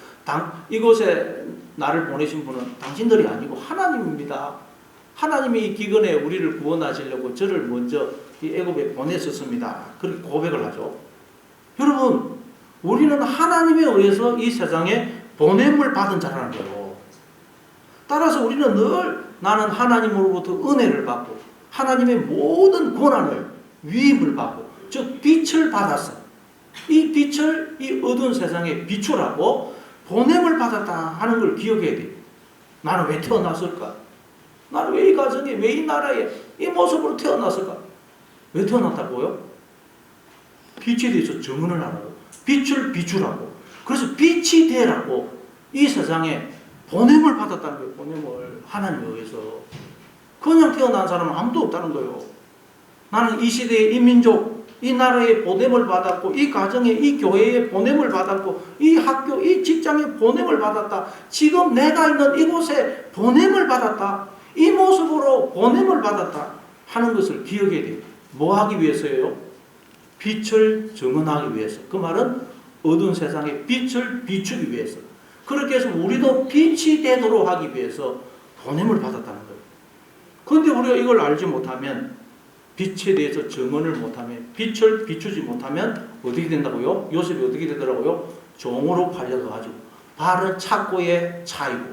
이곳에 나를 보내신 분은 당신들이 아니고 하나님입니다. 하나님이 이 기근에 우리를 구원하시려고 저를 먼저 이 애굽에 보내셨습니다. 그렇게 고백을 하죠. 여러분, 우리는 하나님에 의해서 이 세상에 보냄을 받은 자라는 거예요. 따라서 우리는 늘 나는 하나님으로부터 은혜를 받고 하나님의 모든 권한을 위임을 받고 즉 빛을 받았어. 이 빛을 이 어두운 세상에 비추라고 보냄을 받았다 하는 걸 기억해야 돼요. 나는 왜 태어났을까? 나는 왜 이 가정에 왜 이 나라에 이 모습으로 태어났을까? 왜 태어났다고요? 빛에 대해서 증언을 하라고 빛을 비추라고 그래서 빛이 되라고 이 세상에 보냄을 받았다는 거예요. 보냄을 하나님에 의해서. 그냥 태어난 사람은 아무도 없다는 거예요. 나는 이 시대의 이 민족 이 나라에 보냄을 받았고 이 가정에 이 교회에 보냄을 받았고 이 학교 이 직장에 보냄을 받았다. 지금 내가 있는 이곳에 보냄을 받았다. 이 모습으로 보냄을 받았다 하는 것을 기억해야 돼요. 뭐 하기 위해서예요? 빛을 증언하기 위해서. 그 말은 어두운 세상에 빛을 비추기 위해서. 그렇게 해서 우리도 빛이 되도록 하기 위해서 보냄을 받았다는 거예요. 그런데 우리가 이걸 알지 못하면 빛에 대해서 증언을 못하면 빛을 비추지 못하면 어떻게 된다고요? 요셉이 어떻게 되더라고요? 종으로 팔려가지고 발은 착고에 차이고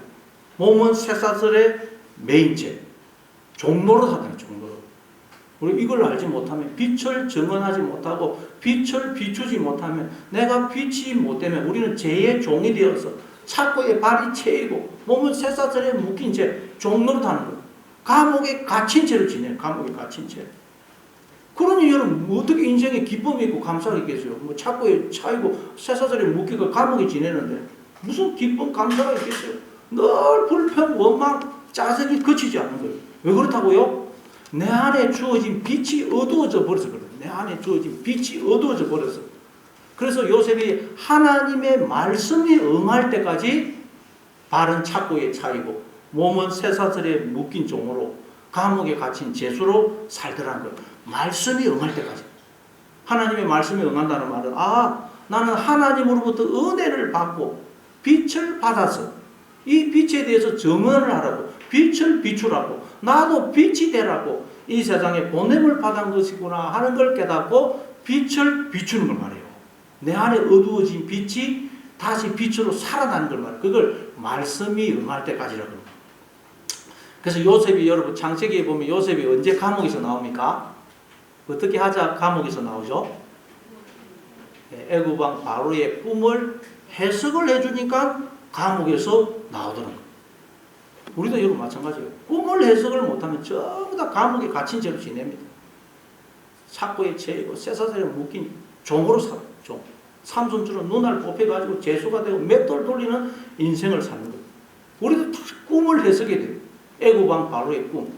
몸은 쇠사슬에 매인 채 종노릇 하다는 종노릇. 우리 이걸 알지 못하면 빛을 증언하지 못하고 빛을 비추지 못하면 내가 빛이 못되면 우리는 죄의 종이 되어서 착고에 발이 채이고 몸은 쇠사슬에 묶인 채 종노릇 하는 거예요. 감옥에 갇힌 채로 지내요. 감옥에 갇힌 채. 그러니 여러분 어떻게 인생에 기쁨이 있고 감사가 있겠어요? 뭐 착고에 차이고 쇠사슬에 묶이고 감옥에 지내는데 무슨 기쁨 감사가 있겠어요? 늘 불평 원망 짜증이 그치지 않는 거예요. 왜 그렇다고요? 내 안에 주어진 빛이 어두워져 버려서 그래요. 내 안에 주어진 빛이 어두워져 버려서. 그래서 요셉이 하나님의 말씀이 응할 때까지 발은 착고에 차이고 몸은 쇠사슬에 묶인 종으로 감옥에 갇힌 죄수로 살더라는 거예요. 말씀이 응할 때까지. 하나님의 말씀이 응한다는 말은 나는 하나님으로부터 은혜를 받고 빛을 받아서 이 빛에 대해서 증언을 하라고 빛을 비추라고 나도 빛이 되라고 이 세상에 보냄을 받은 것이구나 하는 걸 깨닫고 빛을 비추는 걸 말해요. 내 안에 어두워진 빛이 다시 빛으로 살아나는 걸 말해요. 그걸 말씀이 응할 때까지라고 합니다. 그래서 요셉이 여러분 창세기에 보면 요셉이 언제 감옥에서 나옵니까? 어떻게 하자 감옥에서 나오죠? 애굽 왕 바로의 꿈을 해석을 해주니까 감옥에서 나오더라는 거예요. 우리도 여러분 마찬가지예요. 꿈을 해석을 못하면 전부 다 감옥에 갇힌 채로 지냅니다. 사고에 채이고 쇠사슬에 묶인 종으로 살아요. 종. 삼손처럼 눈알 뽑혀가지고 재수가 되고 맷돌 돌리는 인생을 사는 거예요. 우리도 다 꿈을 해석해야 돼요. 애굽 왕 바로의 꿈.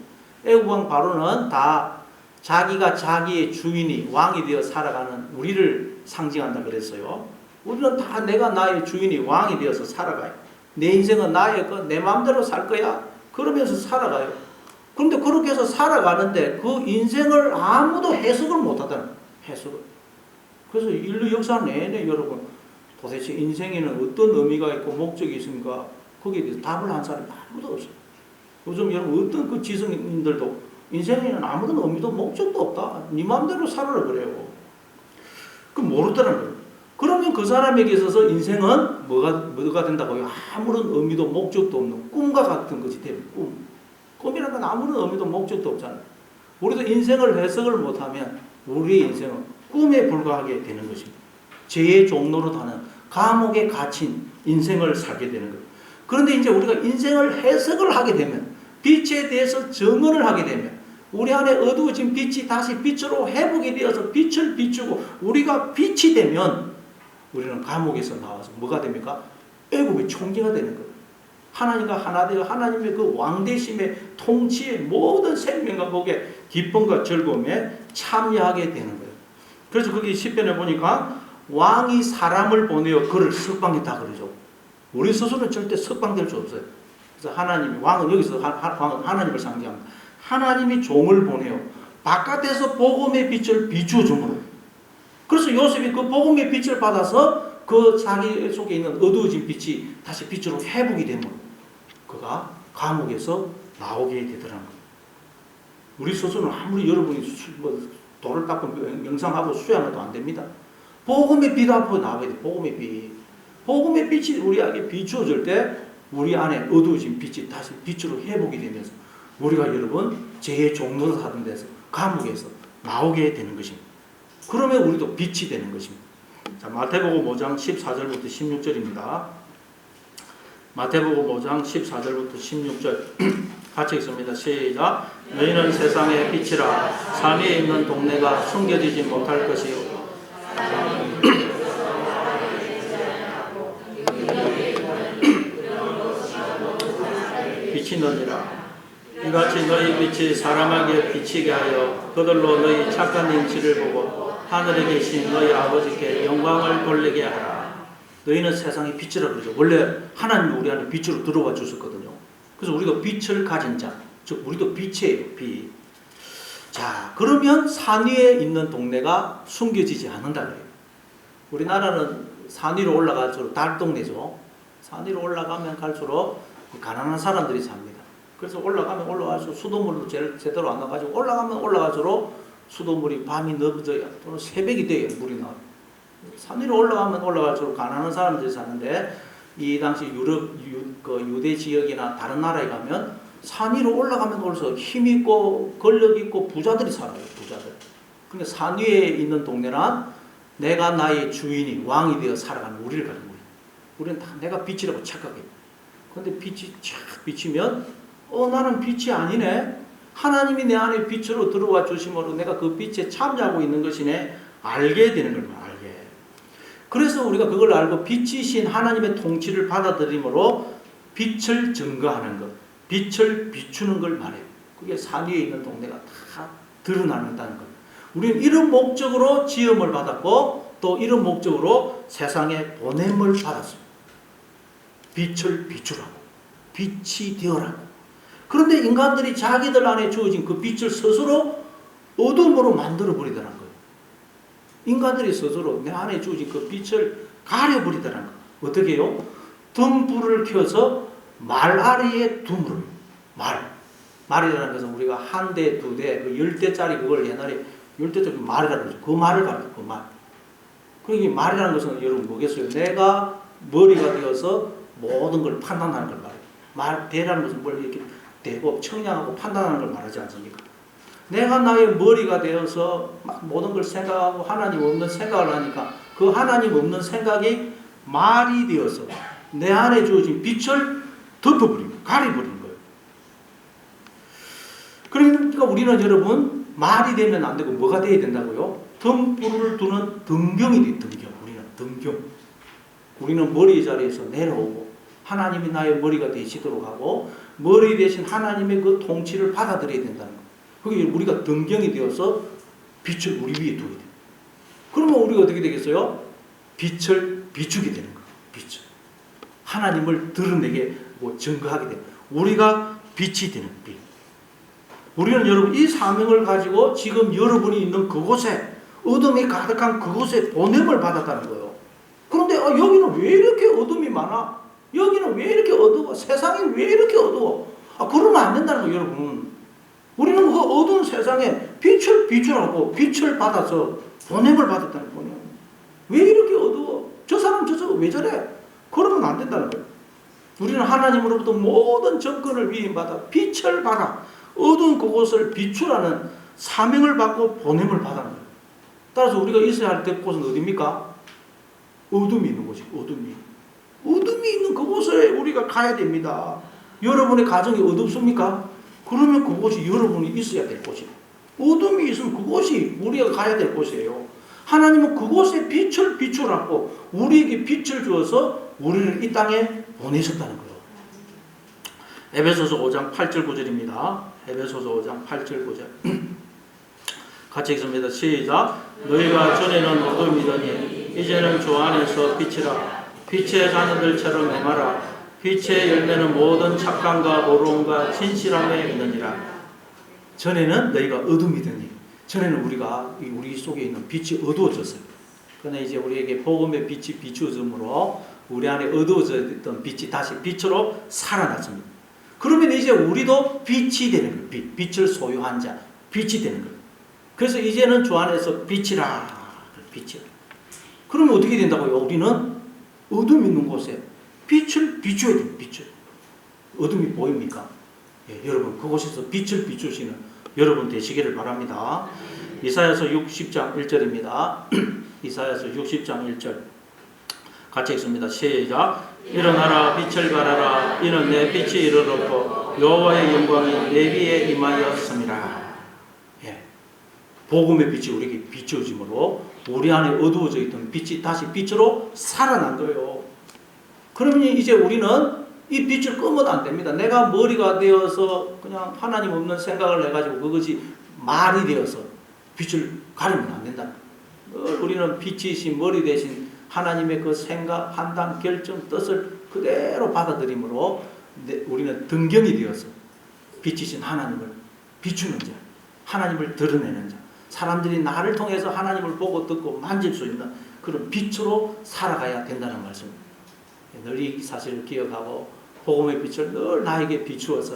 애굽 왕 바로는 다 자기가 자기의 주인이 왕이 되어 살아가는 우리를 상징한다 그랬어요. 우리는 다 내가 나의 주인이 왕이 되어서 살아가요. 내 인생은 나의 내 마음대로 살 거야. 그러면서 살아가요. 그런데 그렇게 해서 살아가는데 그 인생을 아무도 해석을 못하다는 거예요. 해석을. 그래서 인류 역사 내내 여러분 도대체 인생에는 어떤 의미가 있고 목적이 있습니까? 거기에 대해서 답을 한 사람이 아무도 없어요. 요즘 여러분 어떤 그 지성인들도 인생에는 아무런 의미도 목적도 없다. 네 마음대로 살아라 그래요. 그 모르더라는 거예요. 그러면 그 사람에게 있어서 인생은 뭐가 된다고요? 아무런 의미도 목적도 없는 꿈과 같은 것이 되는 꿈. 꿈이라는 건 아무런 의미도 목적도 없잖아요. 우리도 인생을 해석을 못하면 우리의 인생은 꿈에 불과하게 되는 것입니다. 죄의 종로로 타는 감옥에 갇힌 인생을 살게 되는 거예요. 그런데 이제 우리가 인생을 해석을 하게 되면 빛에 대해서 증언을 하게 되면 우리 안에 어두워진 빛이 다시 빛으로 회복이 되어서 빛을 비추고 우리가 빛이 되면 우리는 감옥에서 나와서 뭐가 됩니까? 애굽의 총리가 되는 거예요. 하나님과 하나 되어 하나님의 그 왕대심의 통치의 모든 생명과 복의 기쁨과 즐거움에 참여하게 되는 거예요. 그래서 거기 시편에 보니까 왕이 사람을 보내어 그를 석방했다 그러죠. 우리 스스로는 절대 석방될 수 없어요. 그래서 하나님, 왕은 여기서 왕은 하나님을 상징합니다. 하나님이 종을 보내어 바깥에서 복음의 빛을 비추어 줌으로. 그래서 요셉이 그 복음의 빛을 받아서 그 자기 속에 있는 어두워진 빛이 다시 빛으로 회복이 되므로 그가 감옥에서 나오게 되더라는 거예요. 우리 스스로는 아무리 여러분이 돌을 닦고 명상하고 수양해도 안 됩니다. 복음의 빛 앞으로 나와야 돼. 복음의 빛. 복음의 빛이 우리에게 비추어질 때 우리 안에 어두워진 빛이 다시 빛으로 회복이 되면서 우리가 여러분 죄의 종로로 사는 데서 감옥에서 나오게 되는 것입니다. 그러면 우리도 빛이 되는 것입니다. 자, 마태복음 5장 14절부터 16절입니다. 마태복음 5장 14절부터 16절 같이 읽습니다. 시작. 너희는 세상의 빛이라. 산 위에 있는 동네가 숨겨지지 못할 것이요. 빛이느니라. 이같이 너희 빛이 사람에게 비치게 하여 그들로 너희 착한 인치를 보고 하늘에 계신 너희 아버지께 영광을 돌리게 하라. 너희는 세상의 빛이라 그러죠. 원래 하나님이 우리 안에 빛으로 들어와 주셨거든요. 그래서 우리도 빛을 가진 자, 즉 우리도 빛이에요. 빛. 자, 그러면 산 위에 있는 동네가 숨겨지지 않는다 그래요. 우리나라는 산 위로 올라갈수록 달동네죠. 산 위로 올라가면 갈수록 가난한 사람들이 삽니다. 그래서 올라가면 올라갈수록 수돗물도 제대로 안 나가지고 올라가면 올라갈수록 수돗물이 밤이 넓어져야 또는 새벽이 돼야 물이 나와요. 산 위로 올라가면 올라갈수록 가난한 사람들이 사는데 이 당시 유대 지역이나 다른 나라에 가면 산 위로 올라가면 올수록 힘 있고 권력 있고 부자들이 살아요. 부자들. 근데 산 위에 있는 동네는 내가 나의 주인이 왕이 되어 살아가는 우리를 가진 거예요. 우리는 다 내가 빛이라고 착각해요. 근데 빛이 쫙 비치면 나는 빛이 아니네. 하나님이 내 안에 빛으로 들어와 주심으로 내가 그 빛에 참여하고 있는 것이네. 알게 되는 거예요. 알게. 그래서 우리가 그걸 알고 빛이신 하나님의 통치를 받아들임으로 빛을 증거하는 것, 빛을 비추는 걸 말해요. 그게 산 위에 있는 동네가 다 드러난다는 것. 우리는 이런 목적으로 지음을 받았고 또 이런 목적으로 세상에 보냄을 받았습니다. 빛을 비추라고. 빛이 되어라고. 그런데 인간들이 자기들 안에 주어진 그 빛을 스스로 어둠으로 만들어버리더라는 거예요. 인간들이 스스로 내 안에 주어진 그 빛을 가려버리더라는 거예요. 어떻게 해요? 등불을 켜서 말 아래에 두므로. 말이라는 것은 우리가 한 대, 두 대, 10대짜리 그걸 옛날에 10대짜리 말이라고 그러죠. 그 말을 가르쳐요. 그 말. 그러니까 말이라는 것은 여러분 뭐겠어요? 내가 머리가 되어서 모든 걸 판단하는 걸 말해요. 대라는 것은 뭘 이렇게 대고 청량하고 판단하는 걸 말하지 않습니까? 내가 나의 머리가 되어서 막 모든 걸 생각하고 하나님 없는 생각을 하니까 그 하나님 없는 생각이 말이 되어서 내 안에 주어진 빛을 덮어버리고 가려버리는 거예요. 그러니까 우리는 여러분 말이 되면 안 되고 뭐가 돼야 된다고요? 등불을 두는 등경이 돼. 등경. 우리는 등경. 우리는 머리 자리에서 내려오고 하나님이 나의 머리가 되시도록 하고 머리 대신 하나님의 그 통치를 받아들여야 된다는 거예요. 그게 우리가 등경이 되어서 빛을 우리 위에 두게 돼요. 그러면 우리가 어떻게 되겠어요? 빛을 비추게 되는 거예요. 빛을. 하나님을 드러내게 증거하게 돼요. 우리가 빛이 되는 빛. 우리는 여러분 이 사명을 가지고 지금 여러분이 있는 그곳에 어둠이 가득한 그곳에 보냄을 받았다는 거예요. 그런데 여기는 왜 이렇게 어둠이 많아? 여기는 왜 이렇게 어두워? 세상이 왜 이렇게 어두워? 그러면 안 된다는 거예요, 여러분. 우리는 그 어두운 세상에 빛을 비추라고 빛을 받아서 보냄을 받았다는 거예요. 왜 이렇게 어두워? 저 사람 왜 저래? 그러면 안 된다는 거예요. 우리는 하나님으로부터 모든 정권을 위임받아 빛을 받아 어두운 그곳을 비추라는 사명을 받고 보냄을 받는 거예요. 따라서 우리가 있어야 할 곳은 어디입니까? 어둠이 있는 곳이 어둠이 있는 그곳에 우리가 가야 됩니다. 여러분의 가정이 어둡습니까? 그러면 그곳이 여러분이 있어야 될 곳이에요. 어둠이 있으면 그곳이 우리가 가야 될 곳이에요. 하나님은 그곳에 빛을 비추라고 우리에게 빛을 주어서 우리를 이 땅에 보내셨다는 거예요. 에베소서 5장 8절 9절입니다. 에베소서 5장 8절 9절 같이 읽습니다. 시작. 너희가 전에는 어둠이더니 이제는 주 안에서 빛이라. 빛의 자녀들처럼 행하라. 빛의 열매는 모든 착감과 오로움과 진실함에 있느니라. 전에는 너희가 어둠이더니, 전에는 우리 속에 있는 빛이 어두워졌어요. 그러나 이제 우리에게 복음의 빛이 비추어짐으로 우리 안에 어두워져 있던 빛이 다시 빛으로 살아났습니다. 그러면 이제 우리도 빛이 되는 거예요. 빛을 소유한 자, 빛이 되는 거예요. 그래서 이제는 주 안에서 빛이라. 빛이라. 그러면 어떻게 된다고요? 우리는 어둠 있는 곳에 빛을 비춰야 돼요. 빛을. 어둠이 보입니까? 예, 여러분 그곳에서 빛을 비추시는 여러분 되시기를 바랍니다. 이사야서 60장 1절입니다. 이사야서 60장 1절 같이 읽습니다. 시작. 일어나라 빛을 발하라. 이는 내 빛이 이르렀고 여호와의 영광이 내 위에 임하였습니다. 예. 복음의 빛이 우리에게 비추어짐으로 우리 안에 어두워져 있던 빛이 다시 빛으로 살아난 거예요. 그러면 이제 우리는 이 빛을 끄면 안 됩니다. 내가 머리가 되어서 그냥 하나님 없는 생각을 해가지고 그것이 말이 되어서 빛을 가리면 안 된다. 우리는 빛이신 머리 대신 하나님의 그 생각, 판단, 결정, 뜻을 그대로 받아들임으로 우리는 등경이 되어서 빛이신 하나님을 비추는 자, 하나님을 드러내는 자, 사람들이 나를 통해서 하나님을 보고 듣고 만질 수 있는 그런 빛으로 살아가야 된다는 말씀입니다. 늘 이 사실을 기억하고 복음의 빛을 늘 나에게 비추어서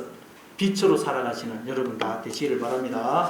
빛으로 살아가시는 여러분 다 되시기를 바랍니다.